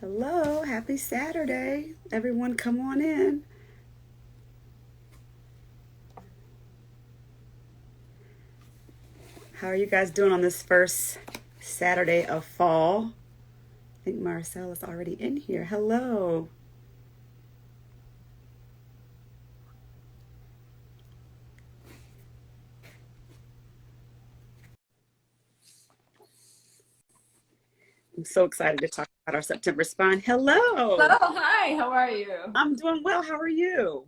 Hello, happy Saturday. Everyone come on in. How are you guys doing on this first Saturday of fall? I think Marisel is already in here. Hello. I'm so excited to talk about our September spine. Hello, Hello. hi, how are you? I'm doing well. How are you?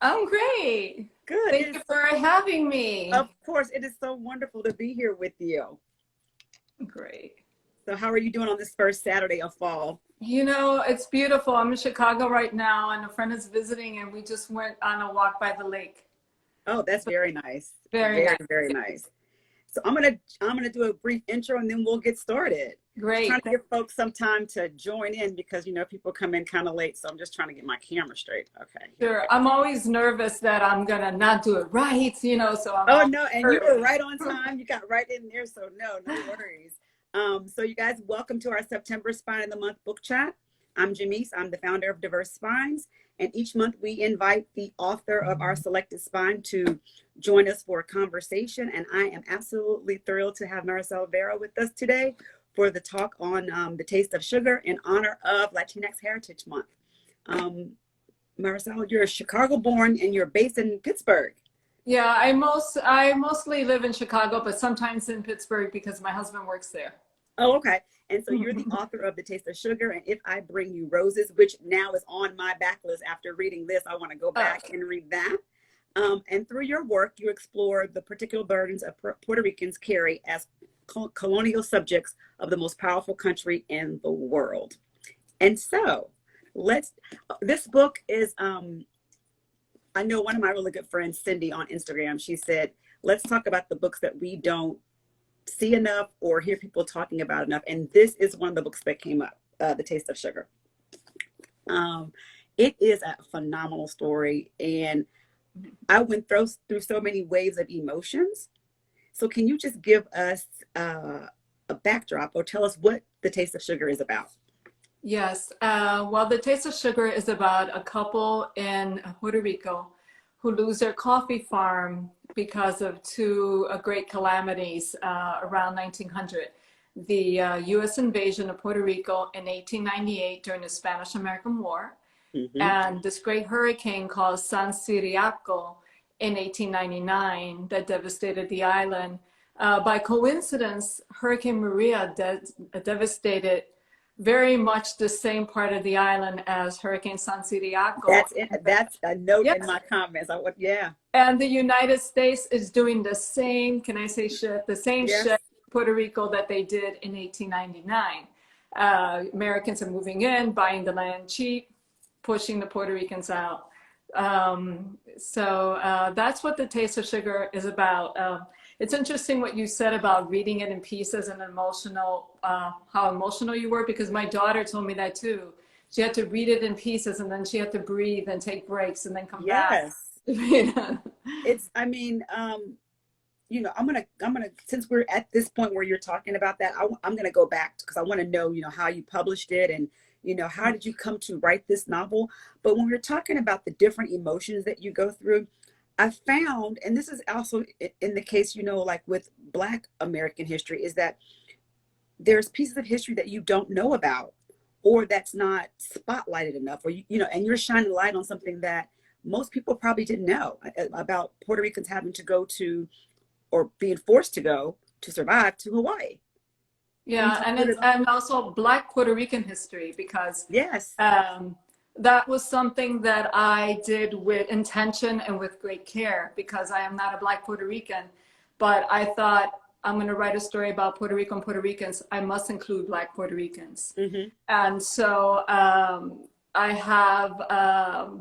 I'm great. Good. Thank you for having me. Of course, it is so wonderful to be here with you. Great. So, how are you doing on this first Saturday of fall? It's beautiful. I'm in Chicago right now, and a friend is visiting, and we just went on a walk by the lake. Oh, that's very nice. Very Very, nice. very nice. So I'm gonna do a brief intro and then we'll get started. Just trying Great. to give folks some time to join in because people come in kind of late, so I'm just trying to get my camera straight. Okay, here we Sure. go. I'm always nervous that I'm gonna not do it right, so I'm Oh always no, and you were nervous. right on time. You got right in there, so no worries. So you guys, welcome to our September Spine of the Month book chat. I'm Jamise. I'm the founder of Diverse Spines, and each month we invite the author of our selected spine to join us for a conversation. And I am absolutely thrilled to have Marisel Vera with us today for the talk on the taste of sugar in honor of Latinx Heritage Month. Um, Marisel, you're Chicago born and you're based in Pittsburgh. Yeah, I mostly live in Chicago, but sometimes in Pittsburgh because my husband works there. Oh, okay. And so you're the author of The Taste of Sugar and If I Bring You Roses, which now is on my backlist. After reading this, I want to go Oh, back and read that. And through your work, you explore the particular burdens of Puerto Ricans carry as colonial subjects of the most powerful country in the world. And so this book is, I know one of my really good friends, Cindy, on Instagram, she said, let's talk about the books that we don't see enough or hear people talking about enough. And this is one of the books that came up, The Taste of Sugar. Um, it is a phenomenal story. And I went through so many waves of emotions. So can you just give us a backdrop or tell us what The Taste of Sugar is about? yes. Well, The Taste of Sugar is about a couple in Puerto Rico who lose their coffee farm because of two great calamities around 1900. The U.S. invasion of Puerto Rico in 1898 during the Spanish-American War, Mm-hmm. and this great hurricane called San Siriaco in 1899 that devastated the island. By coincidence, Hurricane Maria devastated very much the same part of the island as Hurricane San Siriaco. That's it. That's a note in Yes, my comments. Yeah. and the United States is doing the same, can I say shit, the same shit Yes. in Puerto Rico that they did in 1899. Americans are moving in, buying the land cheap, pushing the Puerto Ricans out. That's what The Taste of Sugar is about. It's interesting what you said about reading it in pieces and how emotional you were, because my daughter told me that too. She had to read it in pieces and then she had to breathe and take breaks and then come back. Yes. It's, I mean, I'm gonna since we're at this point where you're talking about that, I'm gonna go back because I want to know, how you published it and how did you come to write this novel. But when we're talking about the different emotions that you go through, I found, and this is also in the case, like with Black American history, is that there's pieces of history that you don't know about or that's not spotlighted enough, or and you're shining light on something that most people probably didn't know about Puerto Ricans having to go to or being forced to go to survive to Hawaii. Can you Yeah, talk and a little it's bit? and also Black Puerto Rican history because Yes. um, that was something that I did with intention and with great care because I am not a Black Puerto Rican, but I thought I'm going to write a story about Puerto Rico and Puerto Ricans. I must include Black Puerto Ricans, Mm-hmm. and so I have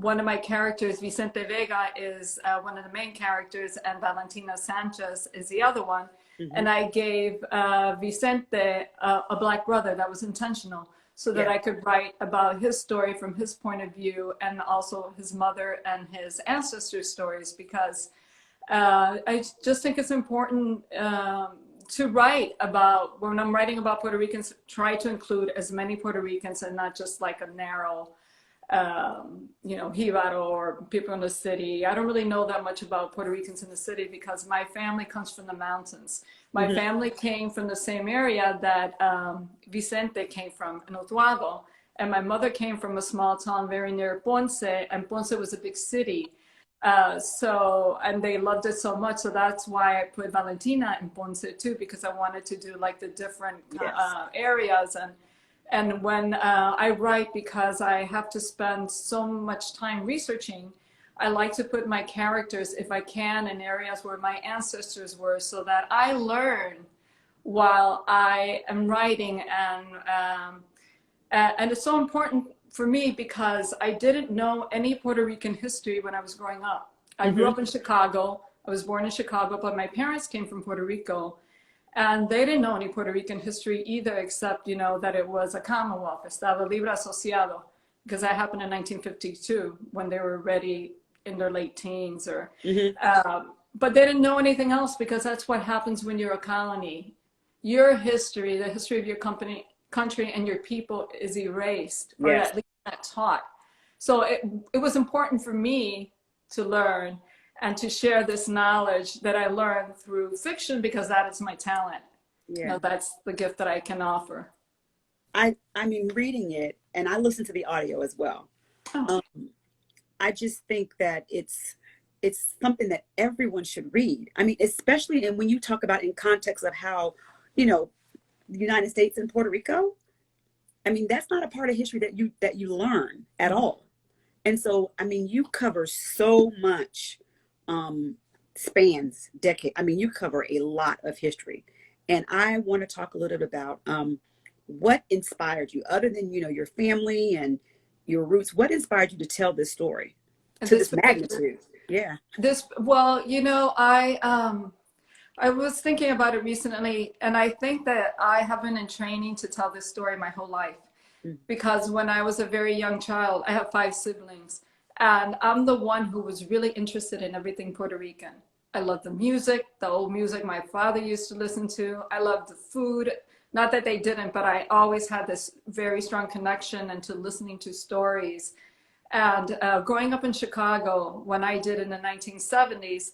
one of my characters, Vicente Vega, is one of the main characters, and Valentina Sanchez is the other one. Mm-hmm. And I gave Vicente a Black brother. That was intentional, so that Yeah. I could write about his story from his point of view and also his mother and his ancestors' stories, because I just think it's important to write about, when I'm writing about Puerto Ricans, try to include as many Puerto Ricans and not just like a narrow, you know, Jibaro or people in the city. I don't really know that much about Puerto Ricans in the city because my family comes from the mountains. My family came from the same area that Vicente came from in Utuado. And my mother came from a small town very near Ponce, and Ponce was a big city. And they loved it so much. So that's why I put Valentina in Ponce too, because I wanted to do like the different areas. And when I write, because I have to spend so much time researching, I like to put my characters, if I can, in areas where my ancestors were, so that I learn while I am writing. And it's so important for me because I didn't know any Puerto Rican history when I was growing up. I grew up in Chicago. I was born in Chicago, but my parents came from Puerto Rico. And they didn't know any Puerto Rican history either, except, you know, that it was a Commonwealth, Estado Libre Asociado, because that happened in 1952 when they were already in their late teens. But they didn't know anything else, because that's what happens when you're a colony. Your history, the history of your country and your people is erased, or at least not taught. So it was important for me to learn and to share this knowledge that I learned through fiction, because that is my talent. You know, that's the gift that I can offer. I mean, reading it, and I listen to the audio as well. I just think that it's something that everyone should read. I mean, especially when you talk about in context of how, you know, the United States and Puerto Rico. I mean, that's not a part of history that you learn at all. And so, I mean, you cover so much, spans decade. I mean, you cover a lot of history. And I want to talk a little bit about what inspired you, other than, you know, your family and your roots. What inspired you to tell this story to this magnitude? Well, you know, I was thinking about it recently, and I think that I have been in training to tell this story my whole life. Because when I was a very young child, I have 5 siblings, and I'm the one who was really interested in everything Puerto Rican. I love the music, the old music my father used to listen to. I love the food. Not that they didn't, but I always had this very strong connection into listening to stories. And growing up in Chicago, when I did in the 1970s,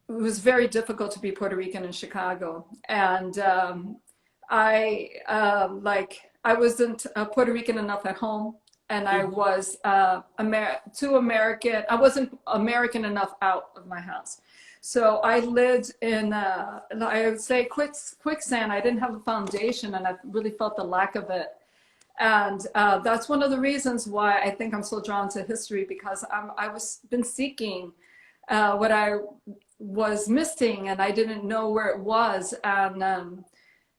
it was very difficult to be Puerto Rican in Chicago. And I wasn't Puerto Rican enough at home, and I was too American. I wasn't American enough out of my house. So I lived in, I would say, quicksand. I didn't have a foundation, and I really felt the lack of it. And that's one of the reasons why I think I'm so drawn to history, because I was been seeking what I was missing, and I didn't know where it was.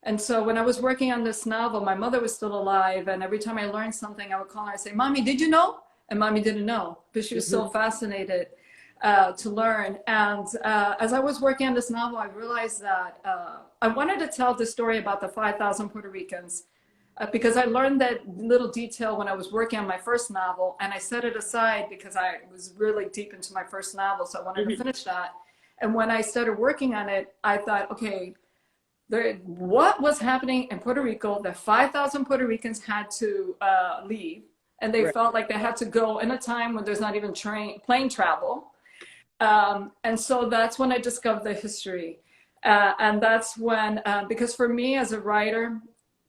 And so when I was working on this novel, my mother was still alive, and every time I learned something, I would call her and say, "Mommy, did you know?" And Mommy didn't know, but she was so fascinated to learn. And as I was working on this novel, I realized that I wanted to tell the story about the 5,000 Puerto Ricans, because I learned that little detail when I was working on my first novel, and I set it aside because I was really deep into my first novel, so I wanted to finish that. And when I started working on it, I thought, okay, what was happening in Puerto Rico that 5,000 Puerto Ricans had to leave, and they felt like they had to go in a time when there's not even plane travel. And so that's when I discovered the history. And that's when, because for me as a writer,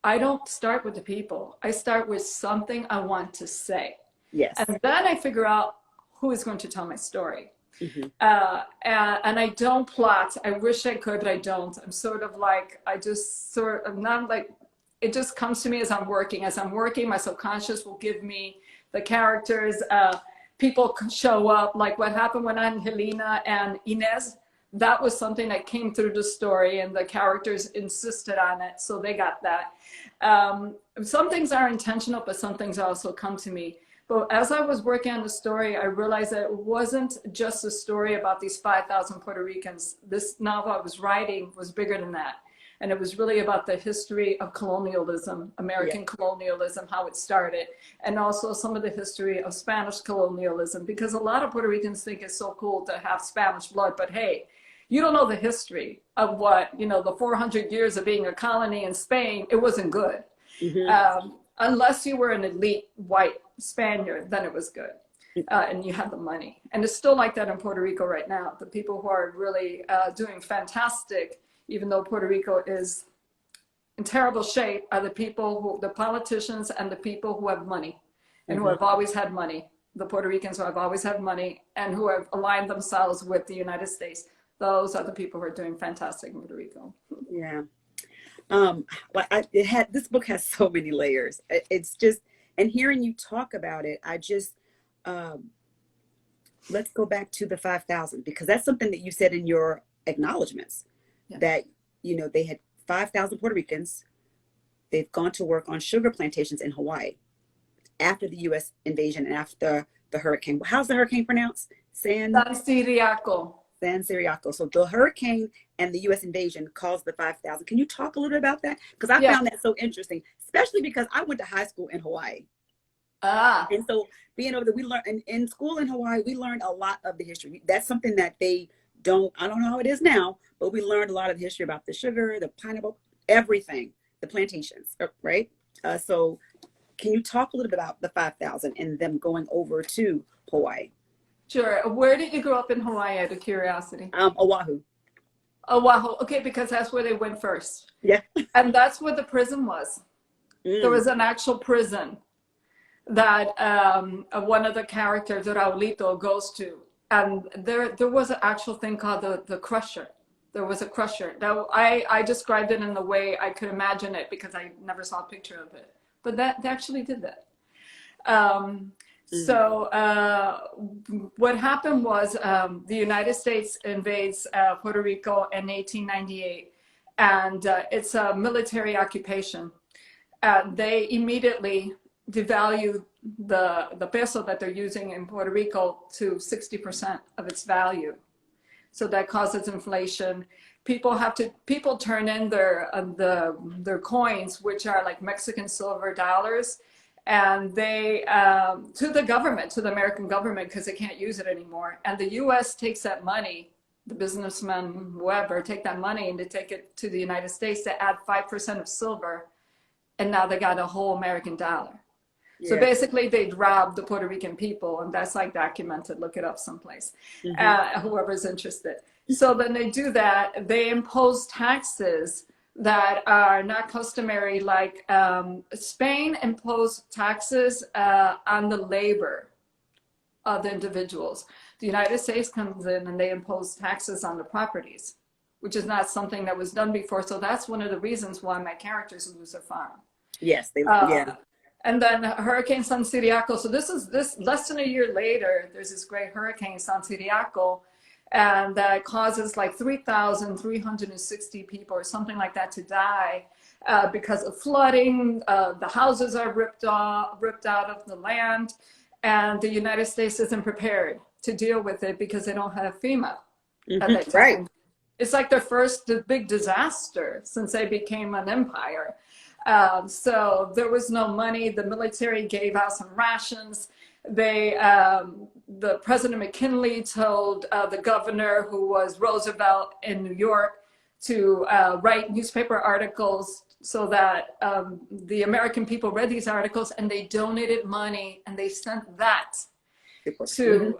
I don't start with the people. I start with something I want to say. Yes. And then I figure out who is going to tell my story. And I don't plot. I wish I could, but I don't. I'm sort of like, I'm not like, it just comes to me as I'm working. As I'm working, my subconscious will give me the characters. People show up, like what happened when Angelina and Inez. That was something that came through the story, and the characters insisted on it, so they got that. Some things are intentional, but some things also come to me. But as I was working on the story, I realized that it wasn't just a story about these 5,000 Puerto Ricans. This novel I was writing was bigger than that. And it was really about the history of colonialism, American colonialism, how it started, and also some of the history of Spanish colonialism, because a lot of Puerto Ricans think it's so cool to have Spanish blood, but hey, you don't know the history of what, you know, the 400 years of being a colony in Spain, it wasn't good. Unless you were an elite white Spaniard, then it was good. And you had the money. And it's still like that in Puerto Rico right now. The people who are really doing fantastic, even though Puerto Rico is in terrible shape, are the people who, the politicians and the people who have money and who have always had money. The Puerto Ricans who have always had money and who have aligned themselves with the United States. Those are the people who are doing fantastic in Puerto Rico. Yeah. This book has so many layers. It's just, and hearing you talk about it, I just, let's go back to the 5,000, because that's something that you said in your acknowledgments, that, you know, they had 5,000 Puerto Ricans. They've gone to work on sugar plantations in Hawaii after the U.S. invasion and after the hurricane. How's the hurricane pronounced? San Siriaco. San Siriaco. So the hurricane and the U.S. invasion caused the 5,000. Can you talk a little bit about that? Because I found that so interesting, especially because I went to high school in Hawaii. And so being over there, we learned in school in Hawaii, we learned a lot of the history. That's something that they don't, I don't know how it is now, but we learned a lot of the history about the sugar, the pineapple, everything, the plantations, right? So can you talk a little bit about the 5,000 and them going over to Hawaii? Sure. Where did you grow up in Hawaii, out of curiosity? Oahu. Oahu. Okay, because that's where they went first. Yeah. And that's where the prison was. There was an actual prison that one of the characters, Raulito, goes to. And there was an actual thing called the crusher. There was a crusher. Now, I described it in the way I could imagine it because I never saw a picture of it. But they actually did that. So what happened was the United States invades Puerto Rico in 1898, and it's a military occupation. They immediately devalue the peso that they're using in Puerto Rico to 60% of its value. So that causes inflation. People turn in their coins, which are like Mexican silver dollars, and they to the government, to the American government, because they can't use it anymore. And the U.S. takes that money, the businessmen, whoever, take that money and they take it to the United States to add 5% of silver, and now they got a whole American dollar. Yeah. So basically, they'd rob the Puerto Rican people, and that's like documented. Look it up someplace, whoever's interested. So then they do that. They impose taxes that are not customary, like Spain imposed taxes on the labor of the individuals. The United States comes in and they impose taxes on the properties, which is not something that was done before. So that's one of the reasons why my characters lose their farm. Yes, And then Hurricane San Siriaco. So this less than a year later, there's this great hurricane, San Siriaco, and that causes like 3,360 people or something like that to die because of flooding. The houses are ripped out of the land, and the United States isn't prepared to deal with it because they don't have FEMA at that time. Right. It's like their first big disaster since they became an empire. So there was no money. The military gave out some rations. The President McKinley told the governor, who was Roosevelt in New York, to write newspaper articles so that the American people read these articles, and they donated money, and they sent that to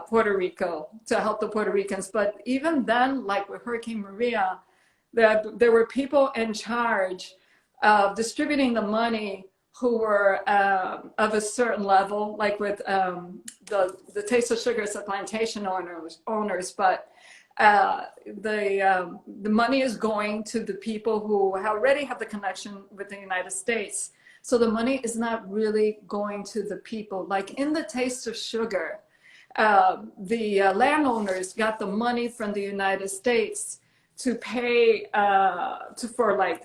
Puerto Rico to help the Puerto Ricans. But even then, like with Hurricane Maria, there were people in charge of distributing the money who were of a certain level, like with the Taste of Sugar is the plantation owners, but the money is going to the people who already have the connection with the United States. So the money is not really going to the people. Like in the Taste of Sugar, the landowners got the money from the United States to pay for like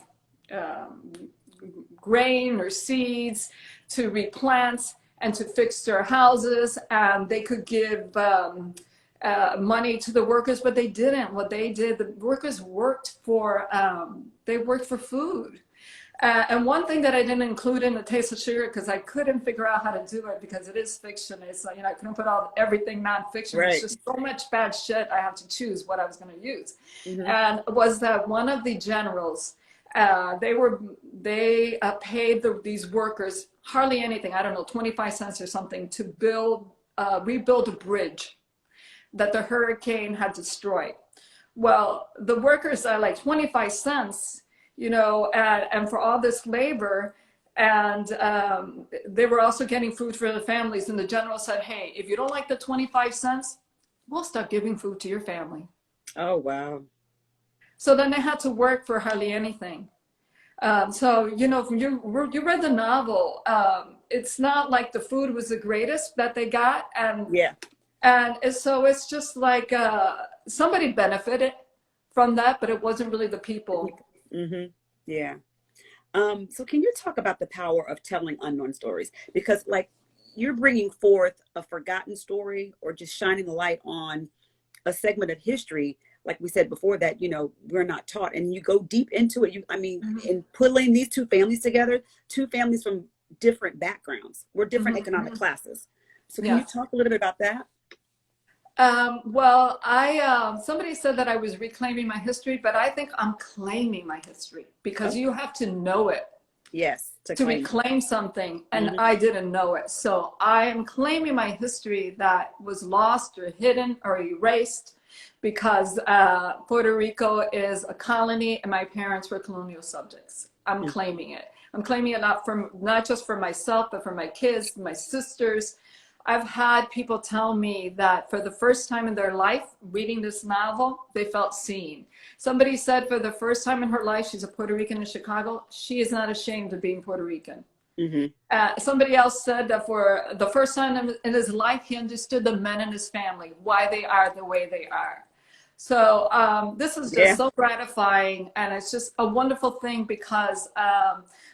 grain or seeds to replant and to fix their houses, and they could give money to the workers, but they didn't. What they did, the workers worked for food. And one thing that I didn't include in the Taste of Sugar, because I couldn't figure out how to do it because it is fiction. It's like, I couldn't put everything nonfiction. Right. It's just so much bad shit. I have to choose what I was going to use. Mm-hmm. And was that one of the generals, they paid these workers hardly anything, I don't know, 25 cents or something to rebuild a bridge that the hurricane had destroyed. Well, the workers are like 25 cents, and for all this labor, and they were also getting food for the families. And the general said, hey, if you don't like the 25 cents, we'll stop giving food to your family. Oh, wow. So then they had to work for hardly anything. So, you read the novel, it's not like the food was the greatest that they got. And yeah. And so it's just like somebody benefited from that, but it wasn't really the people. Mm-hmm. Yeah. So can you talk about the power of telling unknown stories? Because like you're bringing forth a forgotten story or just shining the light on a segment of history. Like we said before that, we're not taught, and you go deep into it. In pulling these two families together, two families from different backgrounds, we're different economic classes. So can you talk a little bit about that? Well, somebody said that I was reclaiming my history, but I think I'm claiming my history because you have to know it. Yes. To reclaim something, and I didn't know it. So I am claiming my history that was lost or hidden or erased because Puerto Rico is a colony and my parents were colonial subjects. I'm claiming it. I'm claiming it not just for myself, but for my kids, my sisters. I've had people tell me that for the first time in their life, reading this novel, they felt seen. Somebody said for the first time in her life, she's a Puerto Rican in Chicago, she is not ashamed of being Puerto Rican. Somebody else said that for the first time in his life, he understood the men in his family, why they are the way they are. So this is just so gratifying, and it's just a wonderful thing because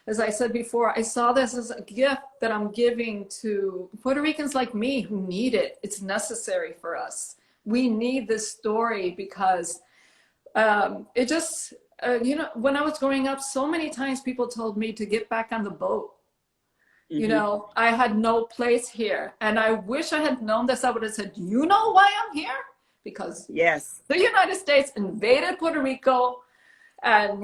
as I said before, I saw this as a gift that I'm giving to Puerto Ricans like me who need it. It's necessary for us. We need this story because it just, when I was growing up, so many times people told me to get back on the boat. I had no place here. And I wish I had known this. I would have said, you know why I'm here? Because the United States invaded Puerto Rico. And,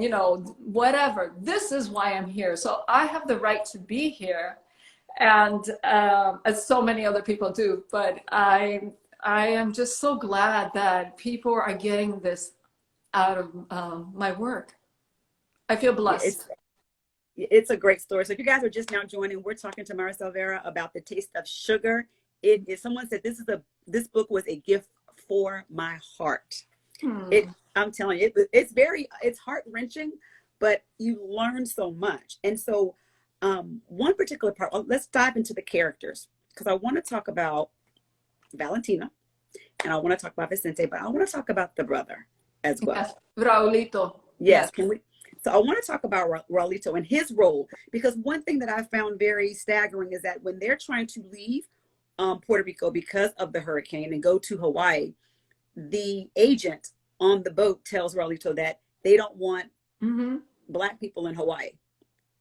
whatever, this is why I'm here. So I have the right to be here. And as so many other people do. But I am just so glad that people are getting this out of my work. I feel blessed. It's a great story. So if you guys are just now joining, we're talking to Marisel Vera about The Taste of Sugar. Someone said this book was a gift for my heart. I'm telling you, it's heart-wrenching, but you learn so much. And so one particular part, let's dive into the characters, because I want to talk about Valentina and I want to talk about Vicente, but I want to talk about the brother as well. Yes. Raulito. Yes. Can we? So I want to talk about Raulito and his role, because one thing that I found very staggering is that when they're trying to leave Puerto Rico because of the hurricane and go to Hawaii, the agent on the boat tells Raulito that they don't want Black people in Hawaii.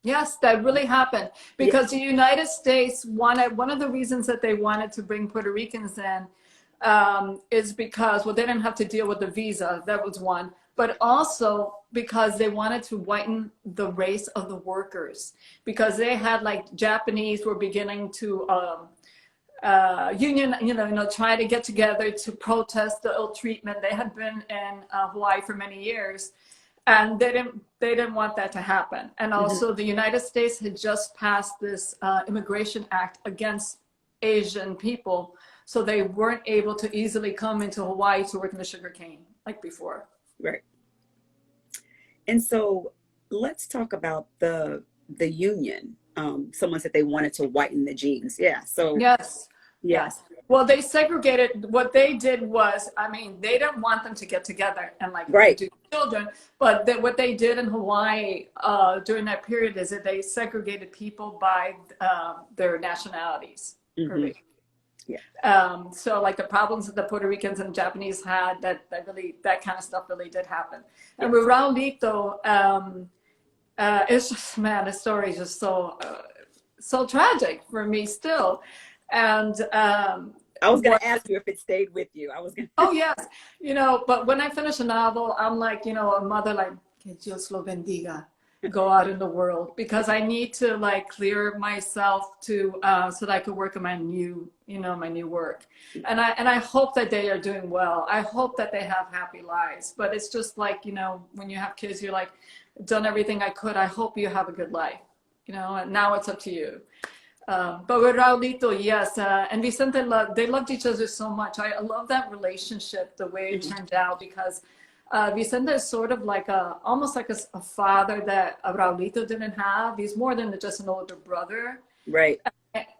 Yes, that really happened because the United States wanted, one of the reasons that they wanted to bring Puerto Ricans in is because, well, they didn't have to deal with the visa. That was one. But also because they wanted to whiten the race of the workers, because they had like Japanese were beginning to union, try to get together to protest the ill treatment. They had been in Hawaii for many years, and they didn't want that to happen. And also the United States had just passed this Immigration Act against Asian people, so they weren't able to easily come into Hawaii to work in the sugarcane like before. Right. And so let's talk about the union. Someone said they wanted to whiten the genes. Yeah. So yes. Well, they segregated. What they did was, they didn't want them to get together and do children. But what they did in Hawaii during that period is that they segregated people by their nationalities. So like the problems that the Puerto Ricans and Japanese had, that kind of stuff really did happen. And with Raulito, it's just, man, the story is just so tragic for me still. And I was going to ask you if it stayed with you. I was going to. oh yes, but when I finish a novel, I'm like, a mother, like, que Dios lo bendiga, go out in the world, because I need to like clear myself to so that I could work on my new work. And I hope that they are doing well. I hope that they have happy lives. But it's just like, when you have kids, you're like, done everything I could. I hope you have a good life, and now it's up to you. But with Raulito, yes, and Vicente, they loved each other so much. I love that relationship, the way it turned out, because Vicente is sort of like almost like a father that Raulito didn't have. He's more than just an older brother. Right.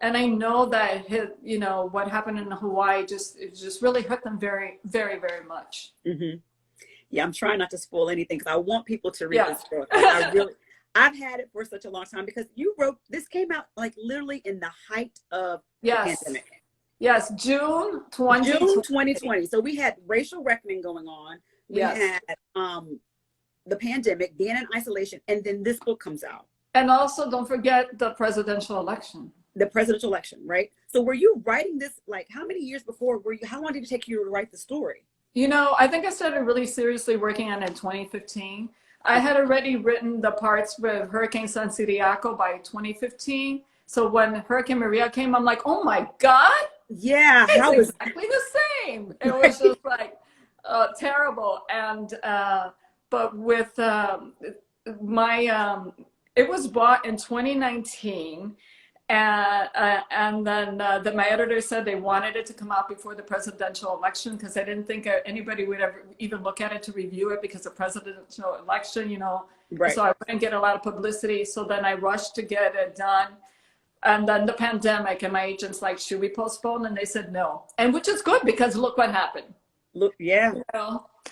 And I know that what happened in Hawaii just really hurt them very, very, very much. Mm-hmm. Yeah, I'm trying not to spoil anything because I want people to read this book. I've had it for such a long time because this came out like literally in the height of the pandemic. Yes, June 2020. So we had racial reckoning going on. We had the pandemic, being in isolation, and then this book comes out. And also, don't forget the presidential election. The presidential election, right? So were you writing this, like, how many years before how long did it take you to write the story? I think I started really seriously working on it in 2015. I had already written the parts with Hurricane San Ciriaco by 2015. So when Hurricane Maria came, I'm like, oh my God. Yeah. It's exactly the same. It was just like terrible. And, but with it was bought in 2019. And then my editor said they wanted it to come out before the presidential election because they didn't think anybody would ever even look at it to review it because the presidential election, Right. So I wouldn't get a lot of publicity. So then I rushed to get it done. And then the pandemic, and my agent's like, should we postpone? And they said no. And which is good because look what happened. Look, yeah.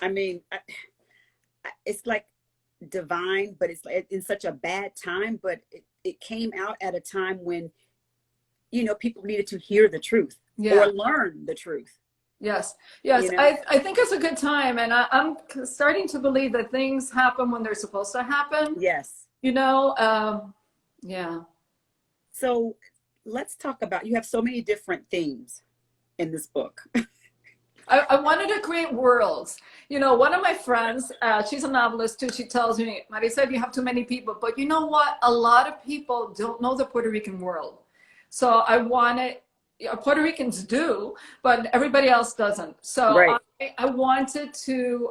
I mean, it's like divine, but it's like in such a bad time, but it came out at a time when people needed to hear the truth or learn the truth. Yes I think it's a good time, and I'm starting to believe that things happen when they're supposed to happen. Yes. So let's talk about, you have so many different themes in this book. I wanted to create worlds. One of my friends, she's a novelist too, she tells me, Marisel, you have too many people. But you know what? A lot of people don't know the Puerto Rican world. So I wanted, Puerto Ricans do, but everybody else doesn't. So right. I wanted to,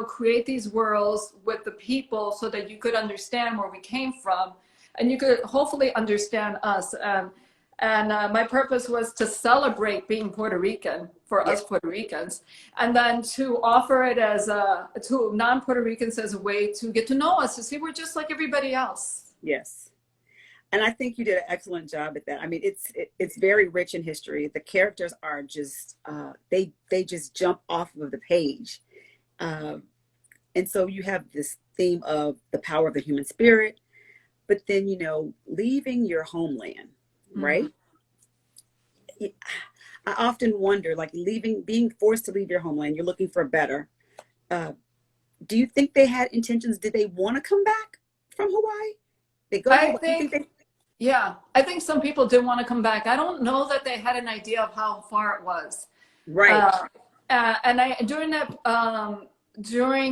create these worlds with the people so that you could understand where we came from and you could hopefully understand us. And my purpose was to celebrate being Puerto Rican for us Puerto Ricans, and then to offer it as to non-Puerto Ricans as a way to get to know us, to see we're just like everybody else. Yes. And I think you did an excellent job at that. I mean, it's very rich in history. The characters are just, they just jump off of the page. And so you have this theme of the power of the human spirit, but then, leaving your homeland. Right. Mm-hmm. I often wonder, like being forced to leave your homeland, you're looking for better. Do you think they had intentions? Did they want to come back from Hawaii? I think some people did want to come back. I don't know that they had an idea of how far it was. Right. And during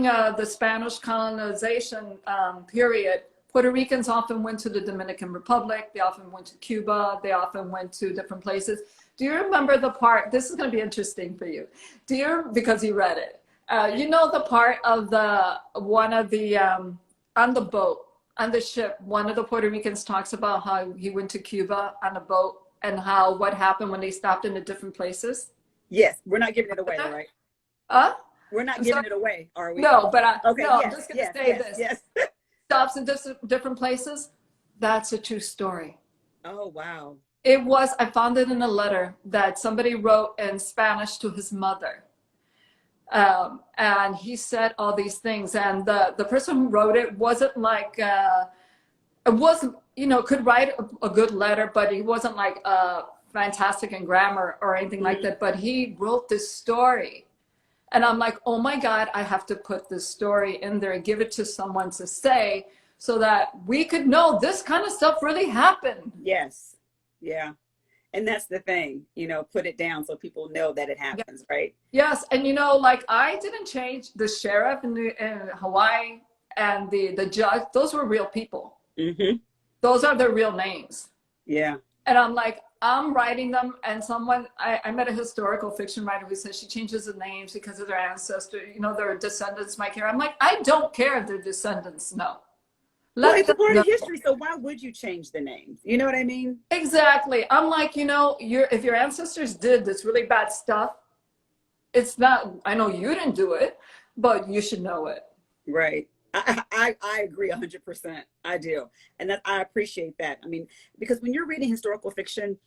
the Spanish colonization period, Puerto Ricans often went to the Dominican Republic. They often went to Cuba. They often went to different places. Do you remember the part? This is going to be interesting for you. Because you read it. The part of on the boat, on the ship, one of the Puerto Ricans talks about how he went to Cuba on a boat and what happened when they stopped in the different places. Yes, we're not giving it away, right? We're not giving it away, are we? No, but I'm yes, just going to say this. Yes. Stops in different places. That's a true story. Oh, wow. I found it in a letter that somebody wrote in Spanish to his mother. And he said all these things. And the person who wrote it wasn't like, it wasn't, could write a good letter, but he wasn't like fantastic in grammar or anything like that. But he wrote this story. And I'm like, oh my God, I have to put this story in there and give it to someone to say, so that we could know this kind of stuff really happened. Yes. Yeah. And that's the thing, put it down so people know that it happens, right? Yes. And like I didn't change the sheriff in Hawaii and the judge. Those were real people. Mm-hmm. Those are their real names. Yeah. And I'm like, I'm writing them, and I met a historical fiction writer who says she changes the names because of their ancestor, their descendants might care. I'm like, I don't care if their descendants know. Well, it's a part of history, so why would you change the names? You know what I mean? Exactly. I'm like, if your ancestors did this really bad stuff, it's not, I know you didn't do it, but you should know it. Right. I agree 100%. I do. And I appreciate that. I mean, because when you're reading historical fiction,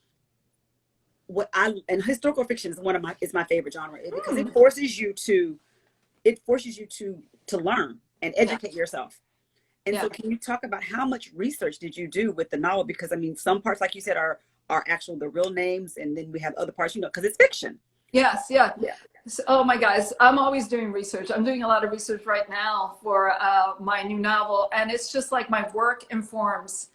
historical fiction is my favorite genre because it forces you to learn and educate yourself. And so can you talk about how much research did you do with the novel? Because I mean, some parts, like you said, are actual, the real names. And then we have other parts, because it's fiction. Yes. Yeah. So, oh my guys, I'm always doing research. I'm doing a lot of research right now for my new novel. And it's just like my work informs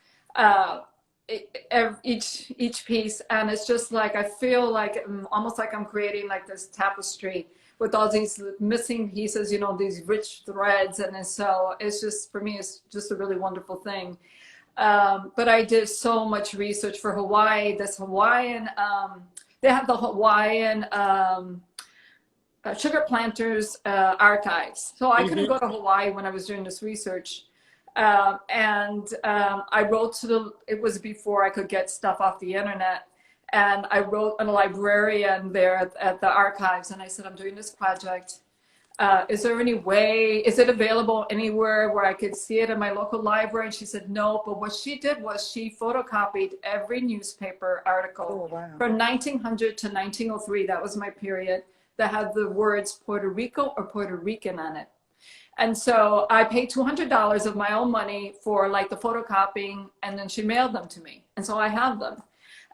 each piece. And it's just like, I feel like almost like I'm creating like this tapestry with all these missing pieces, these rich threads. And so it's just, for me, it's just a really wonderful thing. But I did so much research for Hawaii. This Hawaiian, they have the Hawaiian sugar planters archives. So I couldn't go to Hawaii when I was doing this research. And I wrote it was before I could get stuff off the internet. And I wrote a librarian there at the archives, and I said, I'm doing this project. Is there any way, is it available anywhere where I could see it in my local library? And she said, no. But what she did was she photocopied every newspaper article from 1900 to 1903. That was my period, that had the words Puerto Rico or Puerto Rican on it. And so I paid $200 of my own money for like the photocopying, and then she mailed them to me. And so I have them.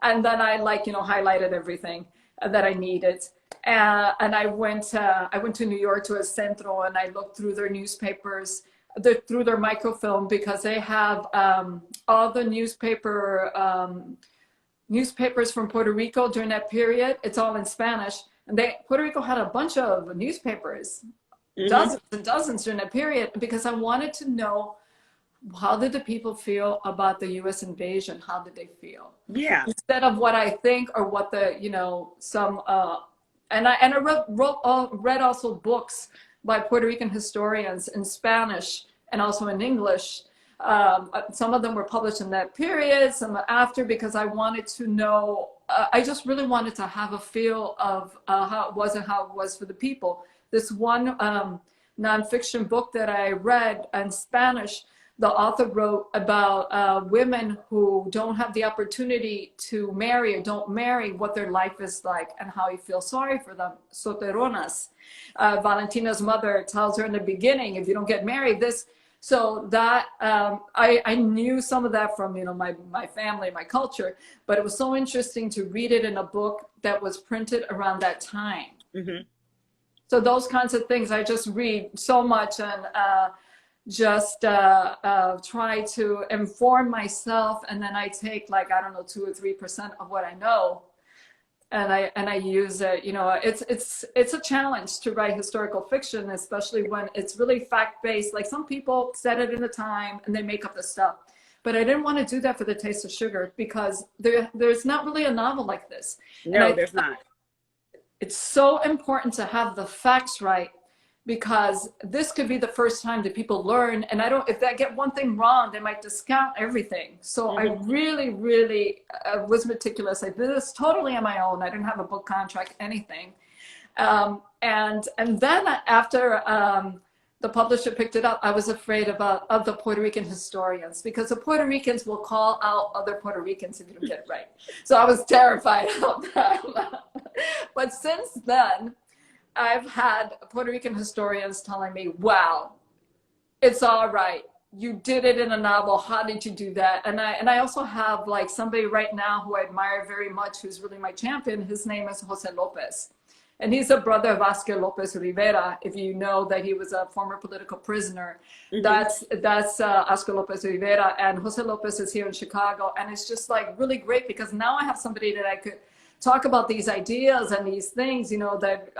And then I highlighted everything that I needed. And I went to New York to a centro, and I looked through their newspapers, through their microfilm, because they have all the newspapers from Puerto Rico during that period. It's all in Spanish. And Puerto Rico had a bunch of newspapers, dozens and dozens during that period, because I wanted to know, how did the people feel about the U.S. invasion? How did they feel? Yeah. Instead of what I think or what and I read also books by Puerto Rican historians in Spanish and also in English. Some of them were published in that period, some after, because I wanted to know, I just really wanted to have a feel of how it was and how it was for the people. This one nonfiction book that I read in Spanish, the author wrote about women who don't have the opportunity to marry or don't marry, what their life is like, and how he feels sorry for them. Solteronas. Valentina's mother tells her in the beginning, if you don't get married, this. So that I knew some of that from my family, my culture, but it was so interesting to read it in a book that was printed around that time. So those kinds of things, I just read so much, and just try to inform myself, and then I take 2 or 3% of what I know, and I use it. It's a challenge to write historical fiction, especially when it's really fact-based. Like, some people set it in the time and they make up the stuff, but I didn't want to do that for The Taste of Sugar, because there's not really a novel like this. No, there's not. It's so important to have the facts right, because this could be the first time that people learn. And if they get one thing wrong, they might discount everything. So I really, really was meticulous. I did this totally on my own. I didn't have a book contract, anything. And then after the publisher picked it up, I was afraid of the Puerto Rican historians, because the Puerto Ricans will call out other Puerto Ricans if you don't get it right. So I was terrified of that. But since then, I've had Puerto Rican historians telling me, wow, it's all right. You did it in a novel. How did you do that? And I also have somebody right now who I admire very much, who's really my champion. His name is Jose Lopez. And he's a brother of Oscar Lopez Rivera. If you know that he was a former political prisoner, that's Oscar Lopez Rivera, and Jose Lopez is here in Chicago. And it's just like really great because now I have somebody that I could talk about these ideas and these things, you know, that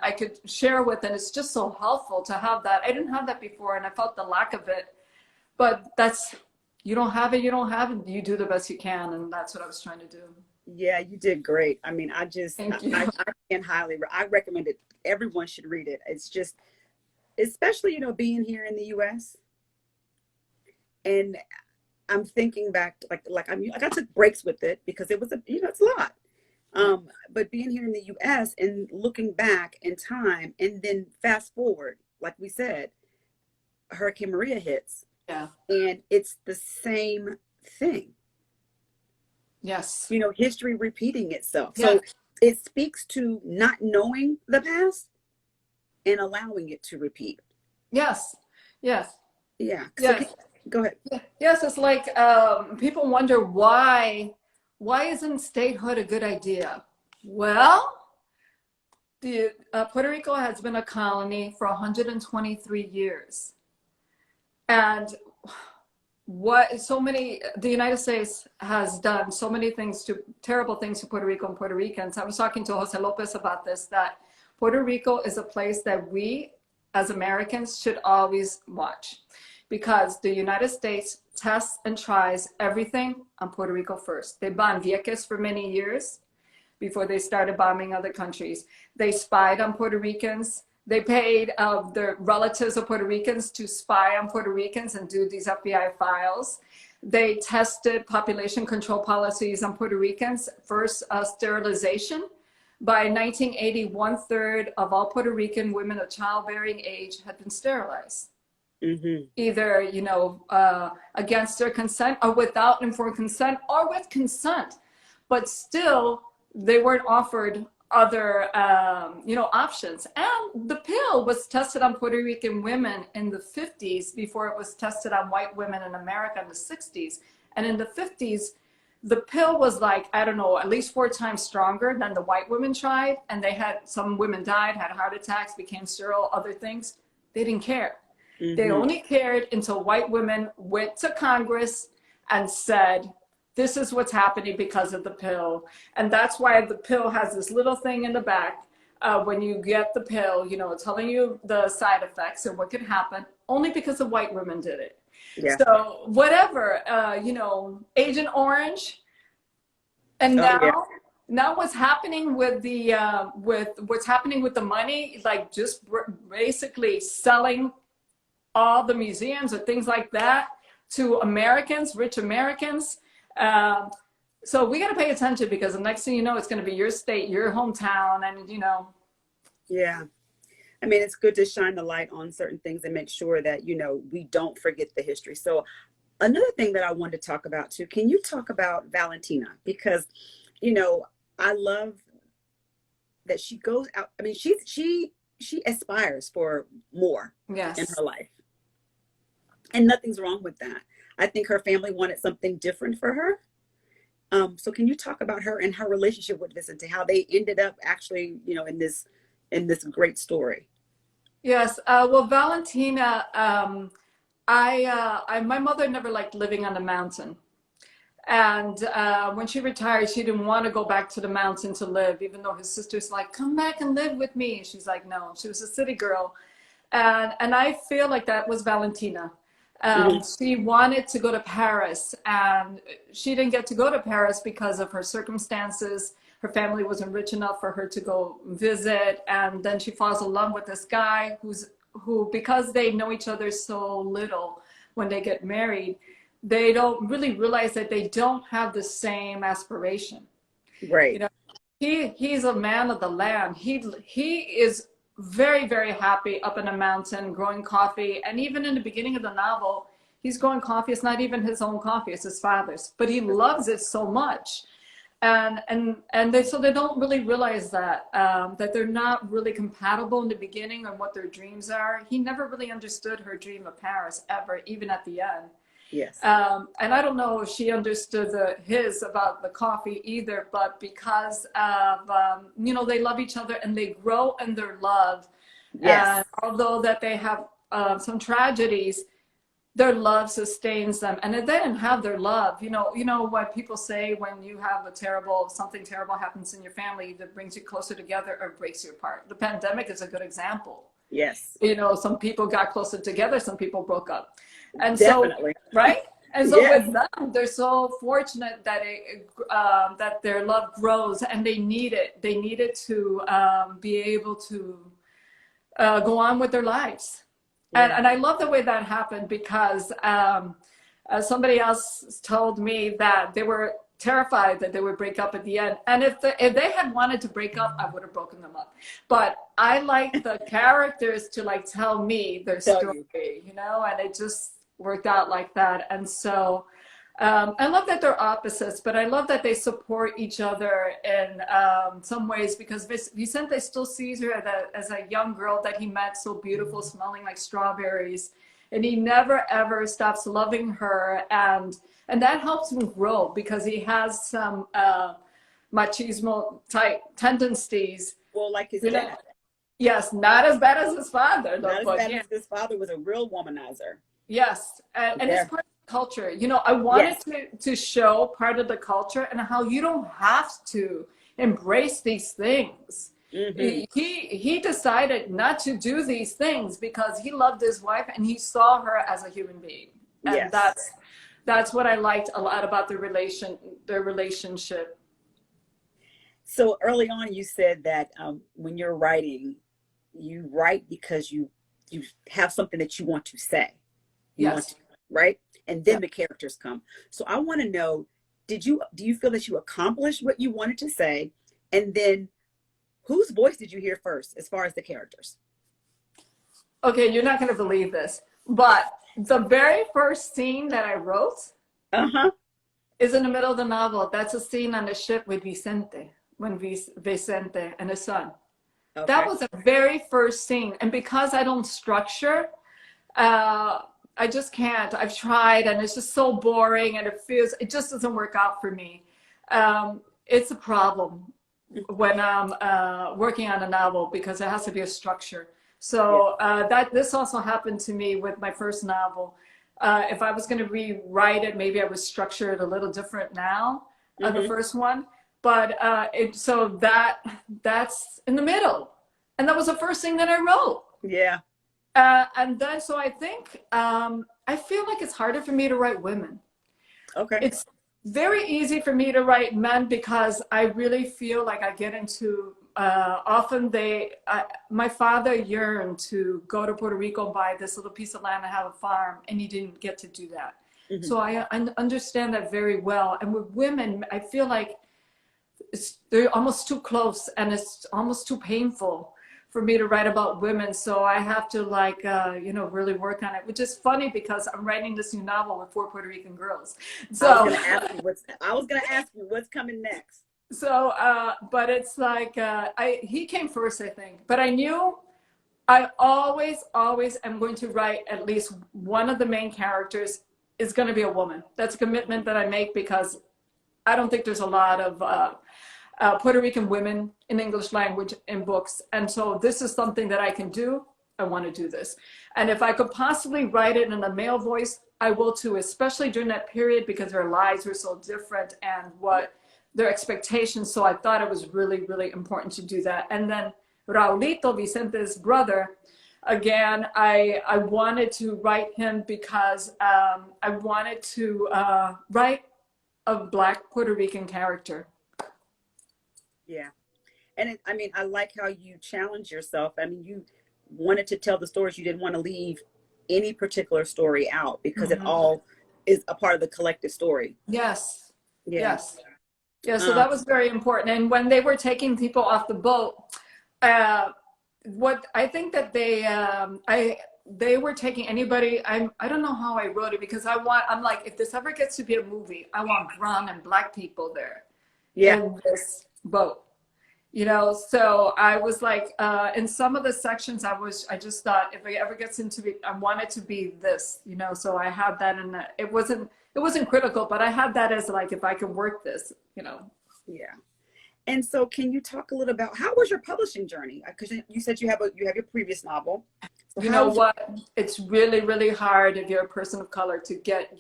I could share with. And it's just so helpful to have that. I didn't have that before, and I felt the lack of it. But that's, you don't have it, you don't have it. You do the best you can, and that's what I was trying to do. Yeah, you did great. I mean, I recommend it. Everyone should read it. It's just, especially, you know, being here in the US. And I'm thinking back to I got to breaks with it because it was it's a lot. But being here in the US and looking back in time and then fast forward, like we said, Hurricane Maria hits. Yeah. And it's the same thing. Yes. You know, history repeating itself. Yeah. So it speaks to not knowing the past and allowing it to repeat. Yes. Yes. Yeah. Yes. So go ahead. Yes. It's like people wonder why isn't statehood a good idea? Well, the Puerto Rico has been a colony for 123 years. And the United States has done so many things, terrible things to Puerto Rico and Puerto Ricans. I was talking to Jose Lopez about this, that Puerto Rico is a place that we as Americans should always watch, because the United States tests and tries everything on Puerto Rico first. They bombed Vieques for many years before they started bombing other countries. They spied on Puerto Ricans. They paid the relatives of Puerto Ricans to spy on Puerto Ricans and do these FBI files. They tested population control policies on Puerto Ricans. First, sterilization. By 1980, 1/3 of all Puerto Rican women of childbearing age had been sterilized. Either, you know, against their consent or without informed consent or with consent. But still, they weren't offered other, options. And the pill was tested on Puerto Rican women in the 50s before it was tested on white women in America in the 60s. And in the 50s, the pill was like, I don't know, at least 4 times stronger than the white women tried. And some women died, had heart attacks, became sterile, other things. They didn't care. They only cared until white women went to Congress and said, this is what's happening because of the pill. And that's why the pill has this little thing in the back. When you get the pill, you know, telling you the side effects and what could happen, only because the white women did it. Yeah. So whatever, Agent Orange. And now what's happening with what's happening with the money, like just basically selling all the museums or things like that to Americans, rich Americans. So we got to pay attention, because the next thing you know, it's going to be your state, your hometown, and Yeah. I mean, it's good to shine the light on certain things and make sure that, we don't forget the history. So another thing that I wanted to talk about too, can you talk about Valentina? Because, I love that she goes out. I mean, she aspires for more in her life. And nothing's wrong with that. I think her family wanted something different for her. So can you talk about her and her relationship with Vicente, how they ended up actually, in this great story? Yes. Well, Valentina, my mother never liked living on the mountain. And when she retired, she didn't want to go back to the mountain to live, even though his sister's like, come back and live with me. And she's like, no, she was a city girl. And I feel like that was Valentina. She wanted to go to Paris, and she didn't get to go to Paris because of her circumstances. Her family wasn't rich enough for her to go visit. And then she falls in love with this guy who, because they know each other so little when they get married, they don't really realize that they don't have the same aspiration. Right. He's a man of the land. He is very, very happy up in a mountain growing coffee. And even in the beginning of the novel, he's growing coffee. It's not even his own coffee, it's his father's, but he loves it so much. So they don't really realize that they're not really compatible in the beginning on what their dreams are. He never really understood her dream of Paris ever, even at the end. Yes. And I don't know if she understood his about the coffee either, but because of, they love each other and they grow in their love. Yes. And although that they have some tragedies, their love sustains them. And if they didn't have their love, you know what people say when you have something terrible happens in your family that brings you closer together or breaks you apart. The pandemic is a good example. Yes. Some people got closer together, some people broke up. And Definitely. so, right? And so Yes. with them, they're so fortunate that that their love grows, and they need it. They need it to be able to go on with their lives. Yeah. And I love the way that happened because somebody else told me that they were terrified that they would break up at the end. And if they had wanted to break up, I would have broken them up. But I like the characters to like tell me their story, and it just worked out like that. And so I love that they're opposites, but I love that they support each other in some ways, because Vicente still sees her as a young girl that he met, so beautiful, smelling like strawberries. And he never, ever stops loving her. And that helps him grow, because he has some machismo type tendencies. Well, like his dad. Yes, not as bad as his father. Not as bad as his father was a real womanizer. Yes, and it's part of the culture. I wanted to show part of the culture and how you don't have to embrace these things. Mm-hmm. He decided not to do these things because he loved his wife and he saw her as a human being. And that's what I liked a lot about their relationship. So early on, you said that when you're writing, you write because you have something that you want to say. Right? And then the characters come. So I want to know, do you feel that you accomplished what you wanted to say? And then whose voice did you hear first as far as the characters? Okay, you're not going to believe this, but the very first scene that I wrote is in the middle of the novel. That's a scene on the ship with Vicente, Vicente and his son. Okay. That was the very first scene. And because I don't structure, I just can't. I've tried and it's just so boring and it just doesn't work out for me. It's a problem when I'm working on a novel, because it has to be a structure. So this also happened to me with my first novel. If I was going to rewrite it, maybe I would structure it a little different now, the first one. But that's in the middle. And that was the first thing that I wrote. Yeah. And then, so I think, I feel like it's harder for me to write women. Okay. It's very easy for me to write men because I really feel like I get into, often my father yearned to go to Puerto Rico and buy this little piece of land and have a farm, and he didn't get to do that. Mm-hmm. So I understand that very well. And with women, I feel like they're almost too close and it's almost too painful for me to write about women. So I have to really work on it, which is funny because I'm writing this new novel with 4 Puerto Rican girls. So I was going to ask you what's coming next. So, but it's like, he came first, I think, but I knew I always am going to write at least one of the main characters is going to be a woman. That's a commitment that I make because I don't think there's a lot of, Puerto Rican women in English language in books. And so this is something that I can do. I want to do this. And if I could possibly write it in a male voice, I will too, especially during that period because their lives were so different and what their expectations. So I thought it was really, really important to do that. And then Raulito, Vicente's brother, again, I wanted to write him because I wanted to write a Black Puerto Rican character. Yeah. And I like how you challenge yourself. I mean, you wanted to tell the stories. You didn't want to leave any particular story out because it all is a part of the collective story. Yes. Yeah. Yes. Yeah. So that was very important. And when they were taking people off the boat, what I think that they were taking anybody. I don't know how I wrote it because I'm like, if this ever gets to be a movie, I want brown and Black people there. Yeah. In this boat, You know, so I was like, in some of the sections, I just thought if it ever gets into it, I want it to be this, you know, so I had that in the, it wasn't critical, but I had that as like, if I could work this, you know. Yeah. And so can you talk a little about how was your publishing journey? Because you said you have your previous novel. So You how know was your, what? It's really, really hard if you're a person of color to get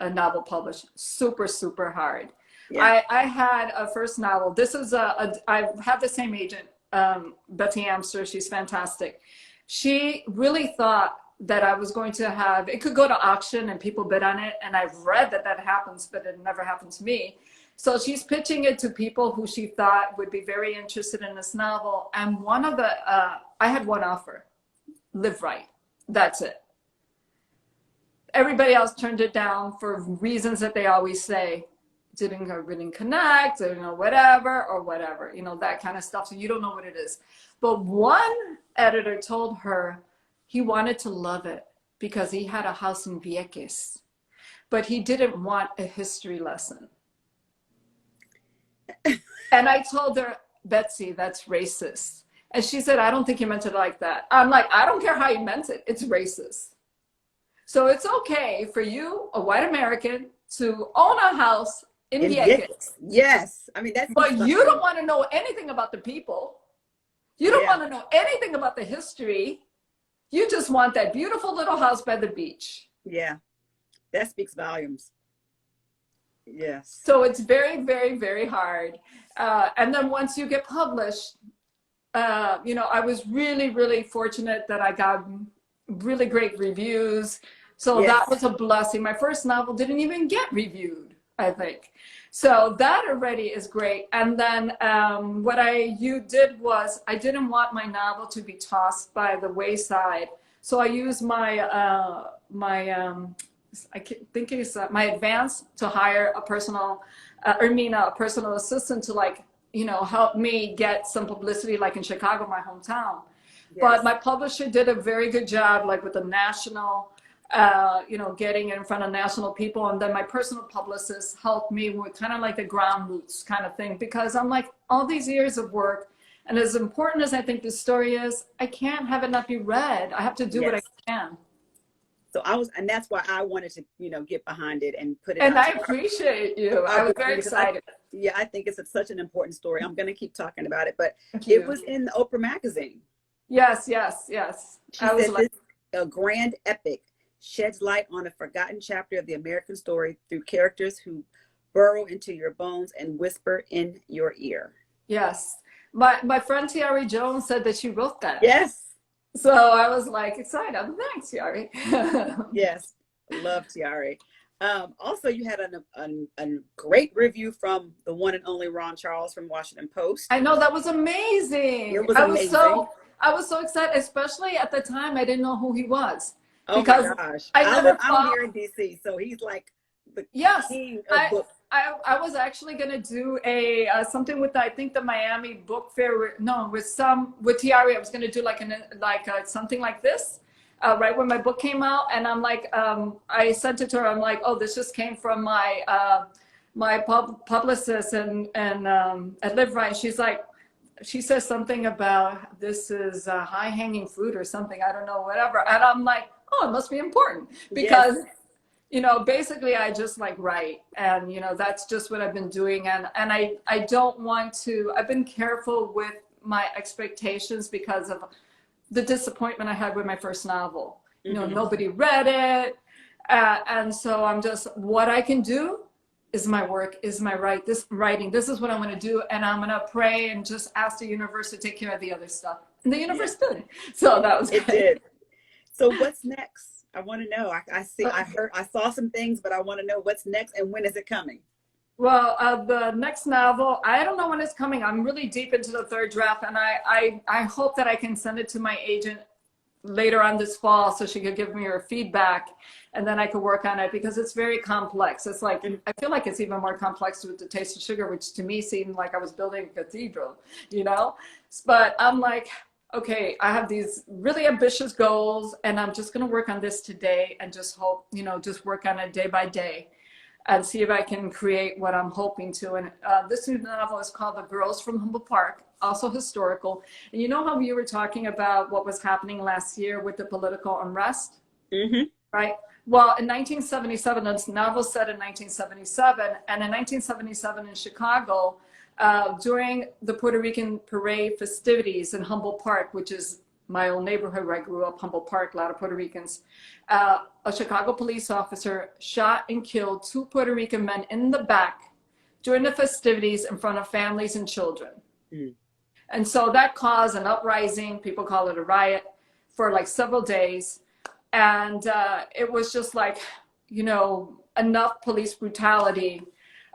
a novel published. Super, super hard. yeah. I had a first novel. This is I have the same agent, Betsy Amster. She's fantastic. She really thought that I was going to have, it could go to auction and people bid on it. And I've read that that happens, but it never happened to me. So she's pitching it to people who she thought would be very interested in this novel. And one of the, I had one offer, live right. That's it. Everybody else turned it down for reasons that they always say. Didn't connect, or, you know, whatever, you know, that kind of stuff. So you don't know what it is. But one editor told her he wanted to love it because he had a house in Vieques, but he didn't want a history lesson. And I told her, Betsy, that's racist. And she said, I don't think you meant it like that. I'm like, I don't care how you meant it. It's racist. So it's okay for you, a white American, to own a house in Vieques. Yes. I mean, that's. But you don't want to know anything about the people. You don't want to know anything about the history. You just want that beautiful little house by the beach. Yeah. That speaks volumes. Yes. So it's very, very, very hard. And then once you get published, you know, I was really, really fortunate that I got really great reviews. So that was a blessing. My first novel didn't even get reviewed, I think. So that already is great. And then what you did was, I didn't want my novel to be tossed by the wayside. So I used my I think it's my advance to hire a personal, a personal assistant to, like, you know, help me get some publicity, like in Chicago, my hometown. Yes. But my publisher did a very good job, like with the national, you know, getting in front of national people. And then my personal publicist helped me with kind of like the ground roots kind of thing, because I'm like, all these years of work, and as important as I think this story is, I can't have it not be read. I have to do what I can. So and that's why I wanted to, you know, get behind it and put it. And I appreciate you. I was very excited. I think it's such an important story. I'm going to keep talking about it, but it was in the Oprah magazine. Yes, yes, yes. She said this, a grand epic sheds light on a forgotten chapter of the American story through characters who burrow into your bones and whisper in your ear. Yes. My friend Tiari Jones said that she wrote that. Yes. So I was like excited. Thanks, Tiari. Yes, love Tiari. Also, you had a great review from the one and only Ron Charles from Washington Post. I know, that was amazing. It was amazing. I was so excited, especially at the time I didn't know who he was. Oh my gosh! I'm here in DC, so he's like the king of books. I was actually going to do something with, I think, the Miami Book Fair. No, with Tiari. I was going to do like something like this, right when my book came out. And I'm like, I sent it to her. I'm like, oh, this just came from my publicist and at Live Right. She's like, she says something about this is high hanging fruit or something. I don't know, whatever. And I'm like, oh, it must be important because. Yes. You know, basically I just like write, and, you know, that's just what I've been doing. And I don't want to, I've been careful with my expectations because of the disappointment I had with my first novel. You know, nobody read it. And so I'm just, what I can do is my work, is my writing. This is what I'm going to do. And I'm going to pray and just ask the universe to take care of the other stuff. And the universe did. So that was it. Did. So what's next? I want to know. I saw some things, but I want to know what's next and when is it coming? Well, the next novel, I don't know when it's coming. I'm really deep into the third draft, and I hope that I can send it to my agent later on this fall so she could give me her feedback, and then I could work on it, because it's very complex. It's like, I feel like it's even more complex with The Taste of Sugar, which to me seemed like I was building a cathedral, you know? But I'm like, okay, I have these really ambitious goals, and I'm just going to work on this today and just hope, you know, just work on it day by day. and see if I can create what I'm hoping to. And this new novel is called The Girls from Humboldt Park, also historical. And you know how you were talking about what was happening last year with the political unrest? Mm-hmm. Right? Well, in 1977, this novel set in 1977, and in 1977 in Chicago, during the Puerto Rican parade festivities in Humboldt Park, which is my old neighborhood where I grew up, Humboldt Park, a lot of Puerto Ricans, a Chicago police officer shot and killed 2 Puerto Rican men in the back during the festivities in front of families and children. Mm. And so that caused an uprising, people call it a riot, for like several days. And it was just like, you know, enough police brutality.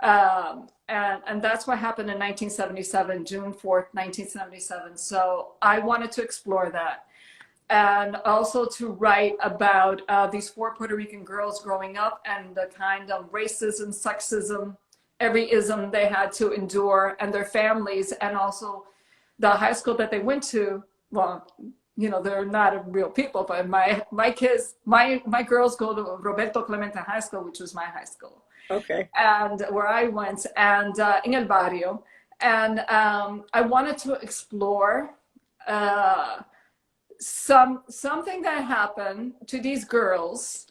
And that's what happened in 1977, June 4th, 1977. So I wanted to explore that. And also to write about these 4 Puerto Rican girls growing up and the kind of racism, sexism, every ism they had to endure, and their families, and also the high school that they went to. Well, you know, they're not real people, but my kids, my girls go to Roberto Clemente High School, which was my high school. Okay. And where I went, and in El Barrio. And I wanted to explore something that happened to these girls,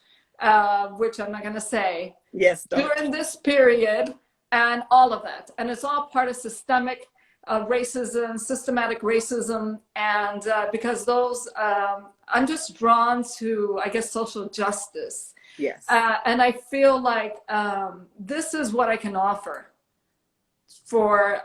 which I'm not going to say, yes, during this period, and all of that. And it's all part of systemic racism, systematic racism, and because those, I'm just drawn to, I guess, social justice. Yes. And I feel like this is what I can offer for,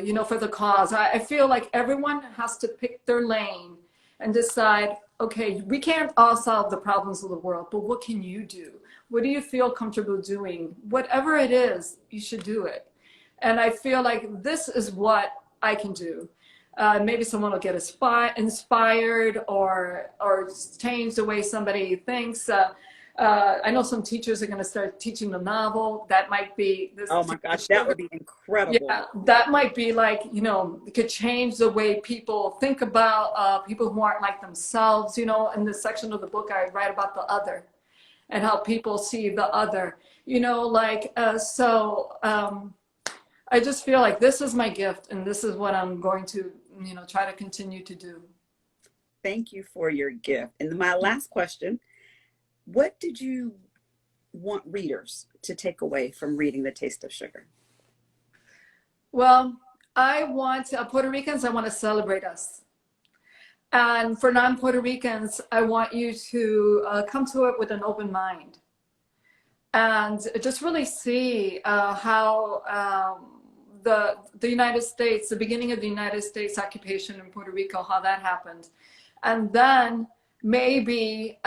you know, for the cause. I feel like everyone has to pick their lane and decide, okay, we can't all solve the problems of the world, but what can you do? What do you feel comfortable doing? Whatever it is, you should do it. And I feel like this is what I can do. Maybe someone will get inspired or change the way somebody thinks. I know some teachers are going to start teaching the novel. That might be this. Oh my gosh, that would be incredible. Yeah, that might be like, you know, it could change the way people think about people who aren't like themselves. You know, in this section of the book, I write about the other and how people see the other. You know, like I just feel like this is my gift, and this is what I'm going to, you know, try to continue to do. Thank you for your gift. And my last question, what did you want readers to take away from reading The Taste of Sugar? Well, I want Puerto Ricans, I want to celebrate us. And for non-Puerto Ricans, I want you to come to it with an open mind. And just really see how the United States, the beginning of the United States occupation in Puerto Rico, how that happened. And then maybe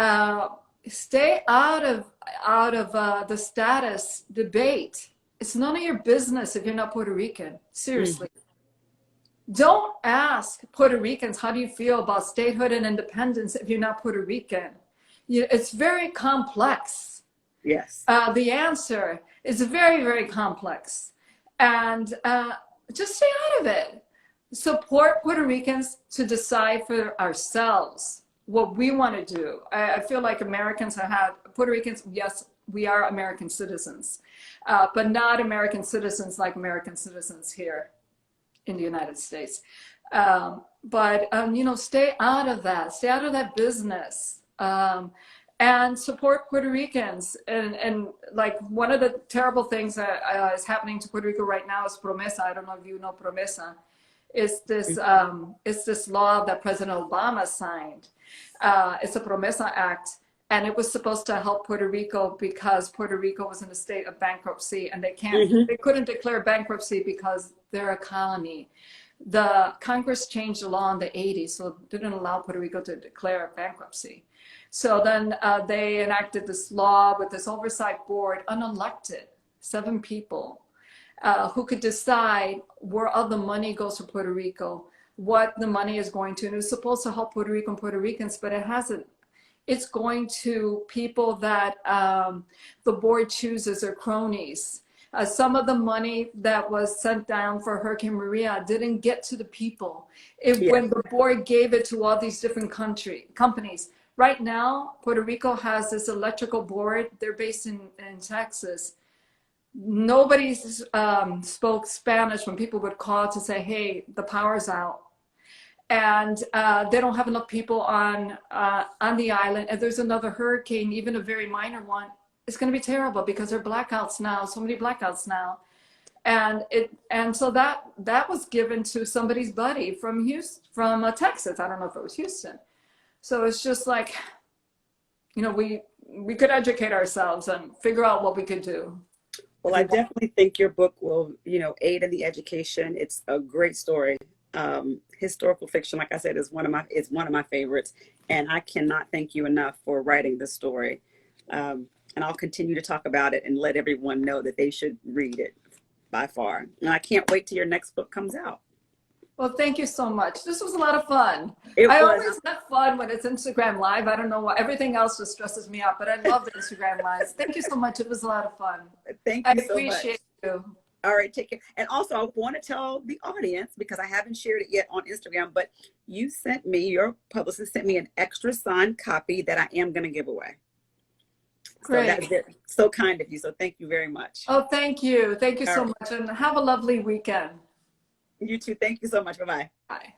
stay out of the status debate. It's none of your business if you're not Puerto Rican. Seriously. Don't ask Puerto Ricans, how do you feel about statehood and independence if you're not Puerto Rican? It's very complex. Yes. The answer is very, very complex. And just stay out of it. Support Puerto Ricans to decide for ourselves what we want to do. I feel like Americans have had, Puerto Ricans, yes, we are American citizens, but not American citizens like American citizens here in the United States. But, you know, stay out of that business. And support Puerto Ricans. And like one of the terrible things that is happening to Puerto Rico right now is Promesa. I don't know if you know Promesa. It's this law that President Obama signed. It's a Promesa Act, and it was supposed to help Puerto Rico because Puerto Rico was in a state of bankruptcy, and they couldn't declare bankruptcy because they're a colony. The Congress changed the law in the 80s, so it didn't allow Puerto Rico to declare bankruptcy. So then they enacted this law with this oversight board, unelected, 7 people, who could decide where all the money goes to Puerto Rico, what the money is going to. And it was supposed to help Puerto Rico and Puerto Ricans, but it hasn't. It's going to people that the board chooses or cronies. Some of the money that was sent down for Hurricane Maria didn't get to the people. When the board gave it to all these different companies. Right now, Puerto Rico has this electrical board. They're based in Texas. nobody spoke Spanish when people would call to say, hey, the power's out. And they don't have enough people on the island. And there's another hurricane, even a very minor one. It's going to be terrible because there are blackouts now, so many blackouts now. And so that was given to somebody's buddy from Houston, from Texas. I don't know if it was Houston. So it's just like, you know, we could educate ourselves and figure out what we could do. Well, I definitely think your book will, you know, aid in the education. It's a great story. Historical fiction, like I said, is one of my favorites, and I cannot thank you enough for writing this story. And I'll continue to talk about it and let everyone know that they should read it by far. And I can't wait till your next book comes out. Well, thank you so much. This was a lot of fun. I always have fun when it's Instagram Live. I don't know why. Everything else just stresses me out, but I love the Instagram Lives. Thank you so much. It was a lot of fun. Thank you so much. I appreciate you. All right, take care. And also, I want to tell the audience, because I haven't shared it yet on Instagram, but your publicist sent me an extra signed copy that I am going to give away. Great. So that's so kind of you. So thank you very much. Oh, thank you. Thank you so much. And have a lovely weekend. You too. Thank you so much. Bye-bye. Bye.